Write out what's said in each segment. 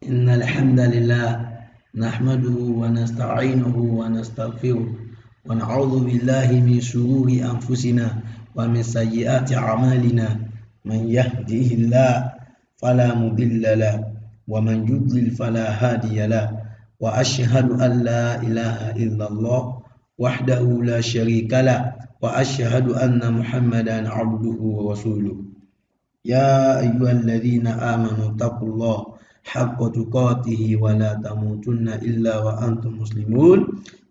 إن الحمد لله نحمده ونستعينه ونستغفره ونعوذ بالله من شرور أنفسنا ومن سيئات أعمالنا من يهده الله فلا مضل له ومن يضلل فلا هادي له وأشهد أن لا إله إلا الله وحده لا شريك له وأشهد أن محمدا عبده ورسوله يا أيها الذين آمنوا اتقوا الله حق تقاته ولا تموتن إلا وأنتم مسلمون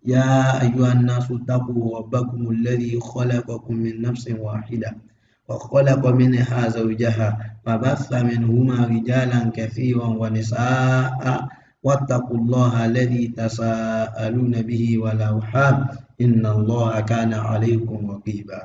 يا أيها الناس اتقوا ربكم الذي خلقكم من نفس واحدة وخلق منها زوجها وبث منهما رجالا كثيرا ونساء واتقوا الله الذي تساءلون به والأرحام إن الله كان عليكم رقيبا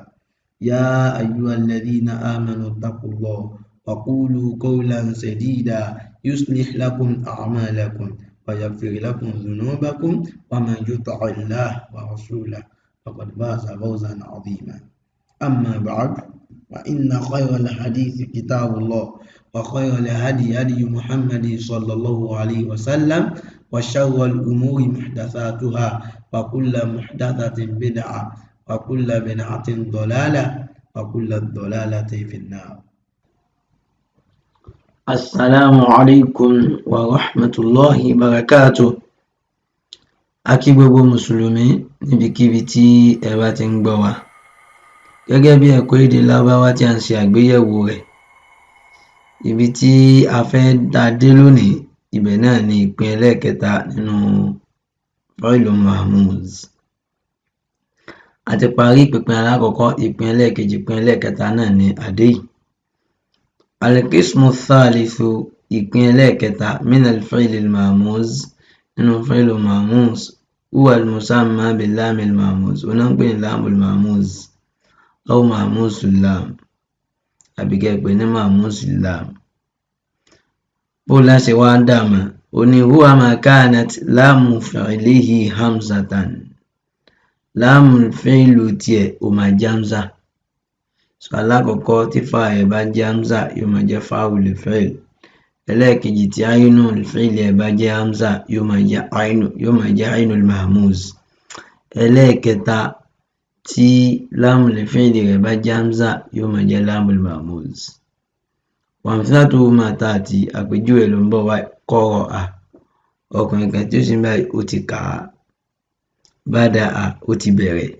يا أيها الذين آمنوا اتقوا الله وقولوا قولا سديدا يصلح لكم أعمالكم ويغفر لكم ذنوبكم ومن يطع الله ورسوله فقد فاز فوزا عظيما أما بعد فإن خير الحديث كتاب الله وخير الهدي هدي محمد صلى الله عليه وسلم وشر الأمور محدثاتها وكل محدثة بدعة وكل بدعة ضلالة وكل ضلالة في النار. Assalamu alaikum wa rahmatullahi barakatuh. A kí gbogbo mùsùlùmí níbikíbi tí ẹ bá ti ń gbọ́ wa. Gẹ́gẹ́ bí ẹ̀kọ́ èdè Lárúbáwá tí a ń ṣe àgbéyẹ̀wò rẹ̀, ibi tí a fẹ́ dá dé lónìí, ibẹ̀ náà ni ìpín ẹlẹ́ẹ̀kẹta nínú Fi'lu Mahmuz. A ti parí ìpín alákọ̀ọ́kọ́, ìpín ẹlẹ́ẹ̀kejì, ìpín ẹlẹ́ẹ̀kẹta náà ni adé yìí. Al-qismu thalithu, ìpín ẹlẹ́ẹ̀kẹta, min al-fi'li al-mahmuz, nínú fi'lu mahmuz, huwa al-musamma bil-lam al-mahmuz, òun náà ń pè ní lam al-mahmuz, aw mahmuzul lam, àbí kẹ́ pè ní mahmuzul lam. Bó láṣẹ wá dàmà, ó ní huwa ma kanat lamu fi'lihi hamzatan, láàmù fi'lu tiẹ̀ ó máa jẹ́ hamza. So alákọ̀ọ́kọ́ tí fa ẹ̀ bá jẹ́ hamza yóò máa jẹ́ fa'ul fi'l. Ẹlẹ́ẹ̀kejì tí ainul fi'l ẹ̀ bá jẹ́ hamza yóò máa jẹ́ ainul mahmuz. Ẹlẹ́ẹ̀kẹta tí lamul fi'l rẹ̀ bá jẹ́ hamza yóò máa jẹ́ lamul mahmuz. Wàmísátù máa ta àti àpèjúwe ló ń bọ̀ wá qara'a, ọkùnrin kan tí ó sì ń báyìí ó ti kà á. Bada'a, ó ti bẹ̀rẹ̀,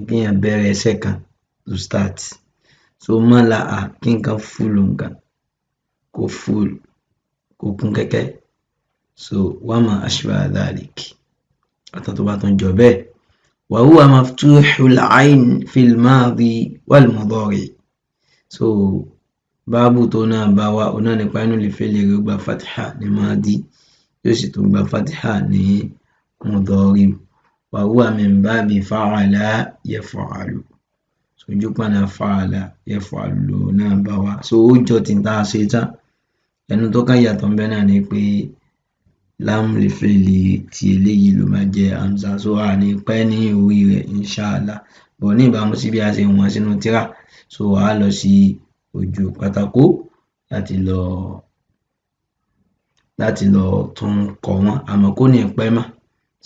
kéèyàn bẹ̀rẹ̀ ẹsẹ̀ kan, to start. So mala'a, kí nǹkan fúlù nǹkan, kó full, kó kún kẹ́kẹ́. So wama ashbaha dhalik, àtàn tó bá tún jọ bẹ́ẹ̀. Wa huwa maftuhul ayn fil madi wal mudari. So báàbù tó náà bá wá, òun náà nípa inú lè fẹ́ lè rí gba fatiha ní madi, yóò sì tún gba fatiha ní mudari. Wa huwa min babi fa'ala yaf'alu. So ojú pọ̀nà fa'ala yaf'alu náà bá wá. So ó jọ tí ń tá a ṣe tán. Ẹnu tó kàn yàtọ̀ ń bẹ náà ni pé lamul fi'li tí eléyìí ló máa jẹ́ hamza. So a ní pẹ́ ní orí rẹ̀ inshallah. Bọ̀ ní ìbámu sí bí a ṣe wọ̀n sínú tírà. So a lọ sí ojú pátákó láti lọ tún kọ wọ́n, àmọ́ kò ní pẹ́ mọ́.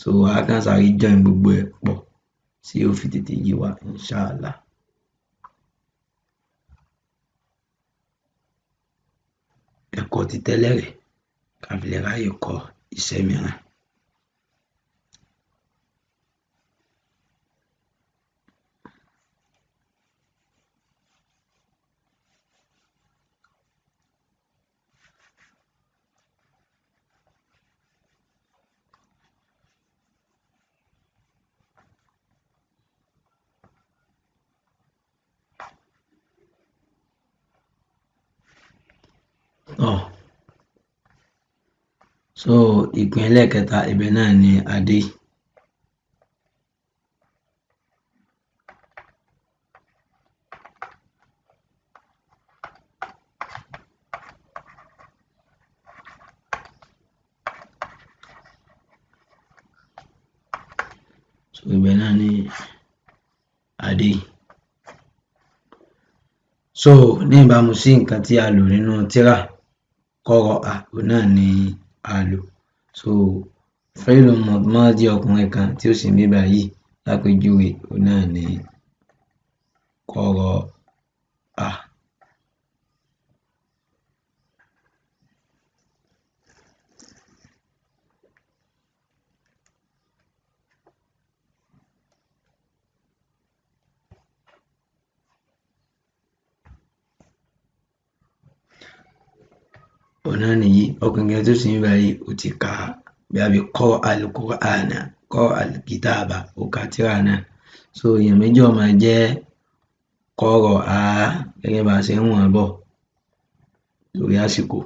So a kàn sáré join gbogbo ẹ̀ pọ̀ tí ó fi tètè yé wa inshallah. Ẹ̀kọ́ ti tẹ́lẹ̀ rẹ̀ ká fi lè ráyè kọ iṣẹ́ mìíràn. So ìpín ẹlẹ́ẹ̀kẹta ibẹ̀ náà ni adé. So ibẹ̀ náà ni adé. So ní ìbámu sí nǹkan tí a lò nínú tírà, qara'a òun náà ni a lò. So fi'lun madi ọkùnrin kan tí ó sì ń bí báyìí lápèjúwe òun náà ni qara'a. Òun náà nìyí, ọkùnrin kan tí ó sì ń bí báyìí ó ti kà á bí a bí qara'a al-Qur'ana, qara'a al-kitaba, ó ka tírà náà. So èèyàn méjì ó máa jẹ́ qara'a gẹ́gẹ́ bá a ṣe ń wọ̀n bọ̀ lórí àsìkò.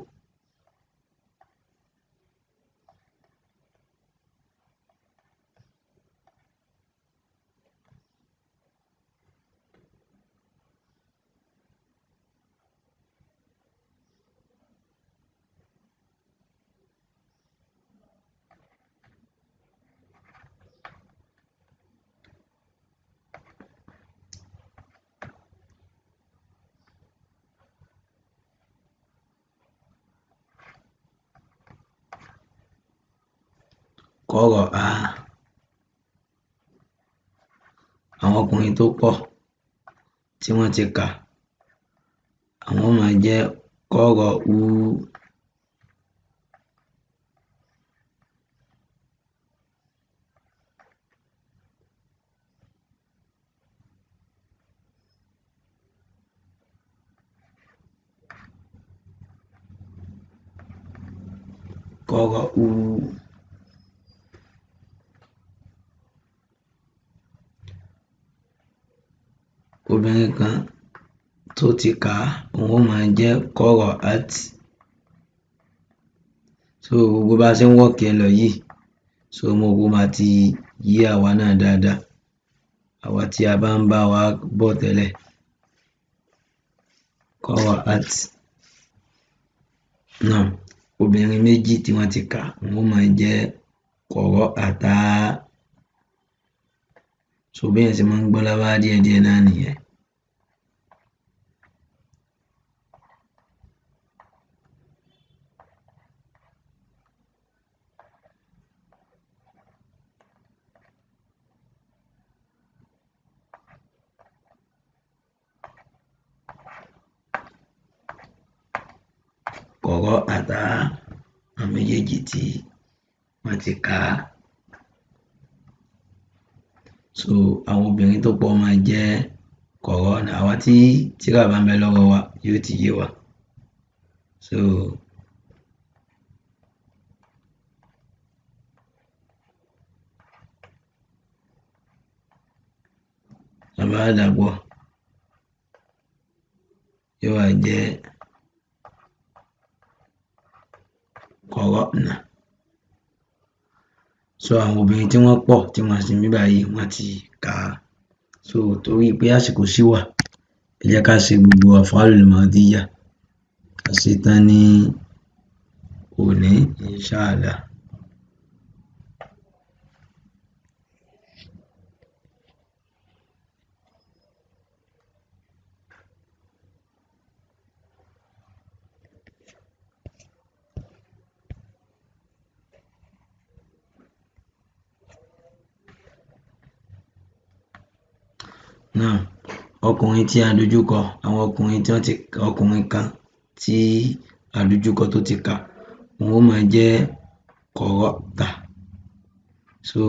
Qara'a, àwọn ọkùnrin tó pọ̀ tí wọ́n ti kà àwọn máa jẹ́ qara'u. Qara'u. Obìnrin kan tó ti kà òun ó máa jẹ́ qara'at. So gbogbo bá a ṣe ń wọ́ọ̀kì ẹ lọ yìí, so mo gbogbo máa ti yí àwa náà dáadáa, àwa tí a bá ń bá wa bọ̀ tẹ́lẹ̀. Qara'at náà obìnrin méjì tí wọ́n ti kà wọ́n máa jẹ́ qara'ata. So bí èèyàn ṣe máa ń gbọ́ Lárúbáwá díẹ̀díẹ̀ náà nìyẹn. Qara'ata àwọn méjèèjì tí wọ́n ti kà á. So àwọn obìnrin tó pọ̀ máa jẹ́ qara'na. Àwa tí tírà bá ń bẹ lọ́wọ́ wa yóò ti yé wa. So bàbá àdàpọ̀ yóò wá jẹ́ qara'na. So àwọn obìnrin tí wọ́n pọ̀ tí wọ́n sì ń bí báyìí wọ́n ti kà á. So torí pé àsìkò ṣì wà, ẹ jẹ́ ká ṣe gbogbo af'alul madiyya ká ṣe tán ní òní insha Allah. Náà ọkùnrin tí a dojú kọ, àwọn ọkùnrin tí wọ́n ti ọkùnrin kan tí a dojú kọ tó ti kà òun ó máa jẹ́ qara'ta. So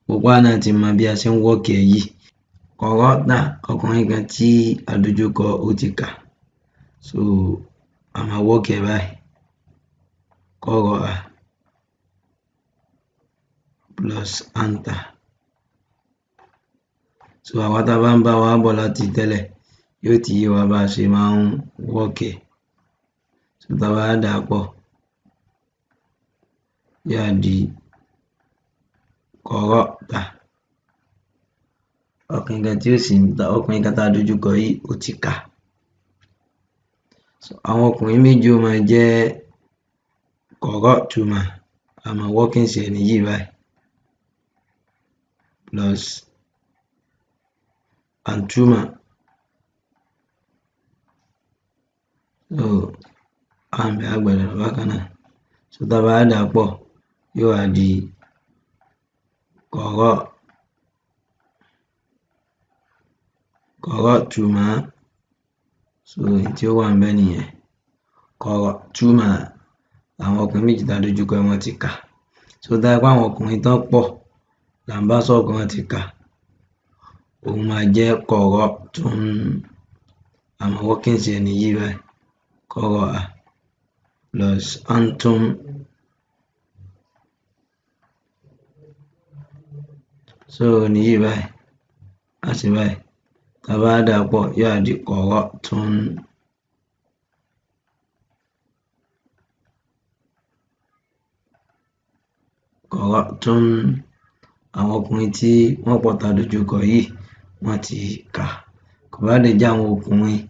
gbogbo wa náà ti mọ bí a ṣe ń wọ́ọ̀kì ẹ̀ yìí. Qara'ta ọkùnrin kan tí a dojú kọ ó ti kà. So a máa wọ́ọ̀kì ẹ̀ báyìí. Qara'a plus anta. So àwa tá a bá ń bá wa bọ̀ láti tẹ́lẹ̀ yóò ti yé wa bá a ṣe máa ń wọ́ọ̀kì ẹ̀. So tá a bá dà á pọ̀ yóò di qara'ta. Ọkùnrin kan tí ó sì ń ta ọkùnrin kan tá a dojú kọ yìí ó ti kà. So àwọn ọkùnrin méjì ó máa jẹ́ qara'tuma. A máa wọ́ọ̀kì sí ẹni yìí báyìí plus antuma. So àmì àgbẹ̀dẹ̀ bákan náà. So tá a bá dà pọ̀ yóò wá di qara'tuma. So tí ó wà ń bẹ nìyẹn. Qara'tuma àwọn ọkùnrin méjì tá a dojú kọ wọ́n ti kà. So tá a pa àwọn ọkùnrin tán pọ̀ là ń bá sọ̀rọ̀ pé wọ́n ti kà, òun máa jẹ́ qara'tum. Àmọ́ working sí ẹni yìí báyìí qara'a plus antum. So ní yìí báyìí a sì báyìí tá a bá dà pọ̀ yóò di qara'tum. Qara'tum àwọn ọkùnrin tí wọ́n pọ̀ tá a dojú kọ yìí wọ́n ti kà. Kò bá lè jẹ́ àwọn ọkùnrin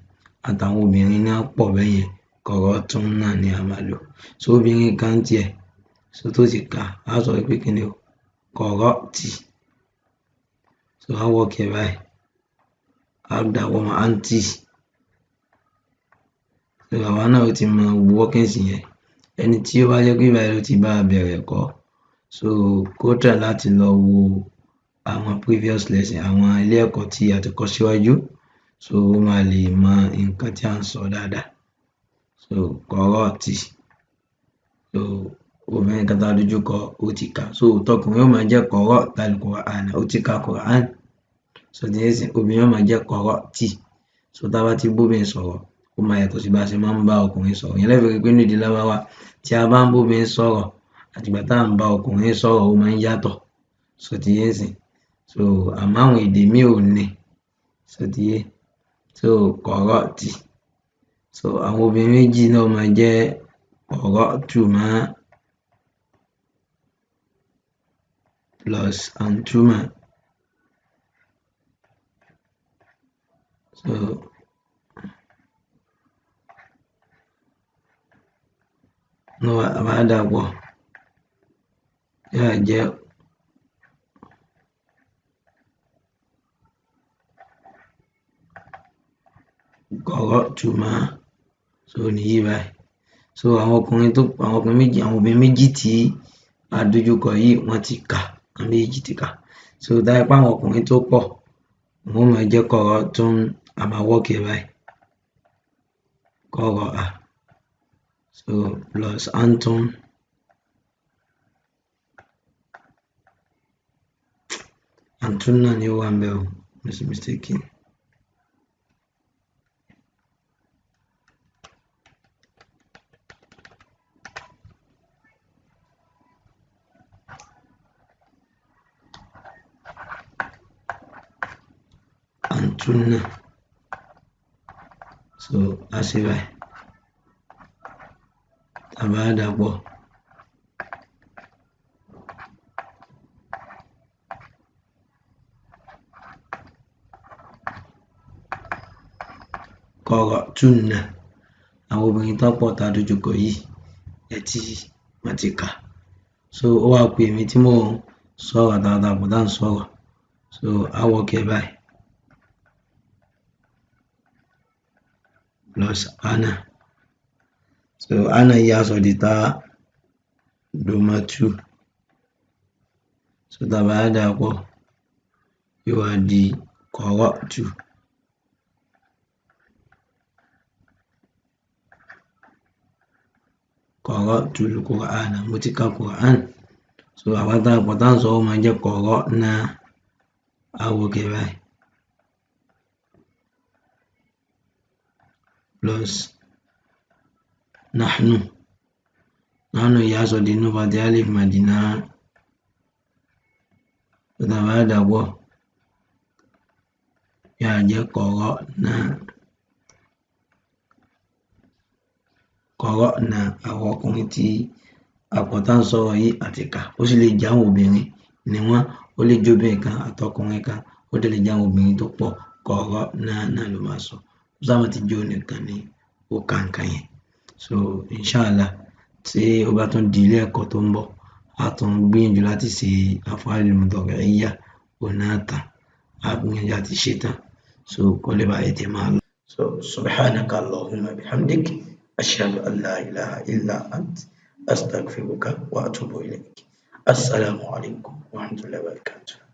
àtàwọn obìnrin náà pọ̀ bẹ́yẹn, qara'tum náà ni a máa lò. So obìnrin kan tiẹ̀ so tó ti kà á sọ pé kí ni o qara'ti. So á wọ́ọ̀kì ẹ̀ báyìí á dà wọ́n mọ́ anti. So àwa náà ó ti mọ working sí yẹn. Ẹni tí ó bá jẹ́ pé báyìí ló ti bá a bẹ̀rẹ̀ ẹ̀kọ́, so kó try láti lọ wo àwọn previous lesson àwọn ilé ẹ̀kọ́ tí a ti kọ́ síwájú, so ó máa lè mọ nǹkan tí à ń sọ dáadáa. So qara'ti, so obìnrin kan tá a dojú kọ ó ti kà. So tọkùnrin ó máa jẹ́ qara'ta al-Qur'an, ó ti ka Qur'an. So tí yẹn sìn obìnrin ó máa jẹ́ qara'ti. So tá a bá ti bóbìnrin sọ̀rọ̀ ó máa yàtọ̀ sí bá a ṣe máa ń bá ọkùnrin sọ̀rọ̀. Ìyẹn lẹ́fi rí pé ní èdè Lárúbáwá tí a bá ń bóbìnrin sọ̀rọ̀ àtìgbà tá à ń bá ọkùnrin sọ̀rọ̀ ó máa ń yàtọ̀. So tí yẹn sìn so àmọ́ àwọn èdè míì ò ní. So tí yẹn so qara'ti. So àwọn obìnrin méjì náà máa jẹ́ qara'tuma plus antuma. So no àbá dà pọ̀ yóò jẹ́ qara'tuma. So ní yìí báyìí. So àwọn ọkùnrin méjì àwọn obìnrin méjì tí a dojú kọ yìí wọ́n ti kà, àwọn méjì ti kà. So tá a pa àwọn ọkùnrin tó pọ̀ wọ́n máa jẹ́ qara'tum. A máa wọ́ọ̀kì ẹ̀ báyìí qara'a. So plus antum. Antum náà ni ó wà ń bẹ o, mistake. Antunna. So a ṣe báyìí tá a bá dà pọ̀ qara'tunna àwọn obìnrin tó pọ̀ tá a dojú kọ yìí wọ́n ti kà. So ó wá pè mí tí mò ń sọ̀rọ̀ dáadáa bó dá ń sọ̀rọ̀. So á wọ́ọ̀kì ẹ̀ báyìí plus ana. So ana yìí á sọ di tá domatu. So tá a bá dà pọ̀ yóò wá di qara'tu. Qara'tu al-Qur'an, mo ti ka Qur'an. So àwọn tá a pọ̀ tá à ń sọ ó máa jẹ́ qara'na. Á wọ́ọ̀kì ẹ̀ báyìí plus nahnu. Nahnu yìí á sọ di nú fati alif madina. So tá a bá dà pọ̀ yóò jẹ́ qara'na. Qara'na àwọn ọkùnrin tí a pọ̀ tá à ń sọ̀rọ̀ yìí àti kà. Ó sì lè jẹ́ àwọn obìnrin ni wọ́n, ó lè jẹ́ obìnrin kan àtọkùnrin kan, ó dẹ̀ lè jẹ́ àwọn obìnrin tó pọ̀. Qara'na náà ló máa sọ. Ó sábà ti jẹ́ òun nìkan ni ó ka nǹkan yẹn. So inshallah tí ó bá tún di ilé ẹ̀kọ́ tó ń bọ̀ a tún gbìyànjú láti ṣe af'alul mudari'iyya òun náà tán. A gbìyànjú àti ṣe tán. So kó lè bá ètè máa lọ. So subhanaka Allahumma bihamdik. ashhadu an la ilaha illa ant astaghfiruka wa atubu ilaik. Assalamu alaikum wa rahmatullahi wa barakatuh.